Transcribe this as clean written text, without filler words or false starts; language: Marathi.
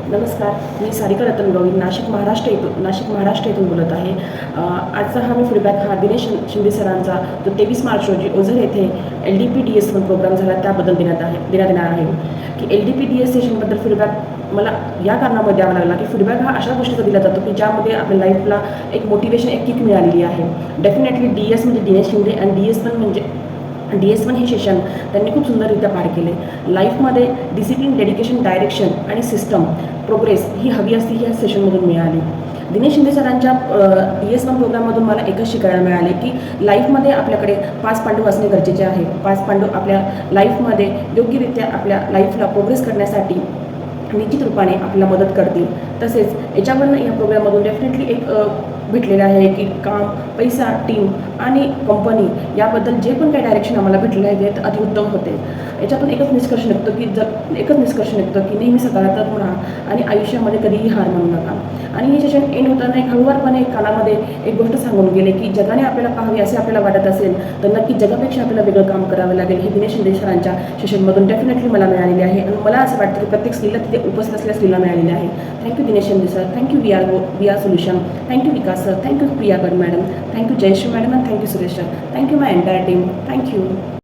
नमस्कार, मी सारिका रतन गवळी नाशिक महाराष्ट्र येथून बोलत आहे. आजचा हा मी फीडबॅक दिनेश शिंदे सरांचा जो 23 मार्च रोजी ओझर येथे LDP-DS प्रोग्राम झाला त्याबद्दल देण्यात येणार आहे. की LDP-DS सेशनबद्दल फीडबॅक मला या कारणामुळे द्यावा लागला की फीडबॅक हा अशा गोष्टीचा दिला जातो की ज्यामध्ये आपल्या लाईफला एक मोटिवेशन, एक किक मिळालेली आहे. डेफिनेटली DS म्हणजे दिनेश शिंदे आणि DS1 हे सेशन त्यांनी खूप सुंदररित्या पार केले. लाईफमध्ये डिसिप्लिन, डेडिकेशन, डायरेक्शन आणि सिस्टम प्रोग्रेस ही हवी असती ह्या सेशनमधून मिळाली. दिनेश शिंदे सरांच्या DS1 प्रोग्राममधून मला एकच शिकायला मिळाले की लाईफमध्ये आपल्याकडे 5 पांडू असणे गरजेचे आहे. 5 पांडू आपल्या लाईफमध्ये योग्यरित्या आपल्या लाईफला प्रोग्रेस करण्यासाठी निश्चित रूपाने आपल्याला मदत करतील. तसेच याच्यावरनं या प्रोग्राममधून डेफिनेटली एक भेटलेलं आहे की काम, पैसा, टीम आणि कंपनी याबद्दल जे पण काही डायरेक्शन आम्हाला भेटलेलं आहे ते अतिउत्तम होते. याच्यातून एकच निष्कर्ष निघतो की नेहमी सकारात्मक राहा आणि आयुष्यामध्ये कधीही हार मानू नका. आणि हे सेशन एंड होताना एक हळूवारपणे कानामध्ये एक गोष्ट सांगून गेले की जगाने आपल्याला पाहावे असे आपल्याला वाटत असेल तर नक्की जगापेक्षा आपल्याला वेगळं काम करावं लागेल. हे दिनेश शिंदे सरांच्या सेशनमधून डेफिनेटली मला मिळालेले आहे आणि मला असं वाटतं की प्रत्येक स्त्रीला तिथे उपस्थित असलेल्या स्त्रीला मिळालेले आहे. Thank you Dinesh Shinde sir, thank you VR solution, thank you Vikas sir, thank you Priya Gad madam, thank you Jayashree madam, and thank you Suresh sir, thank you my entire team, thank you.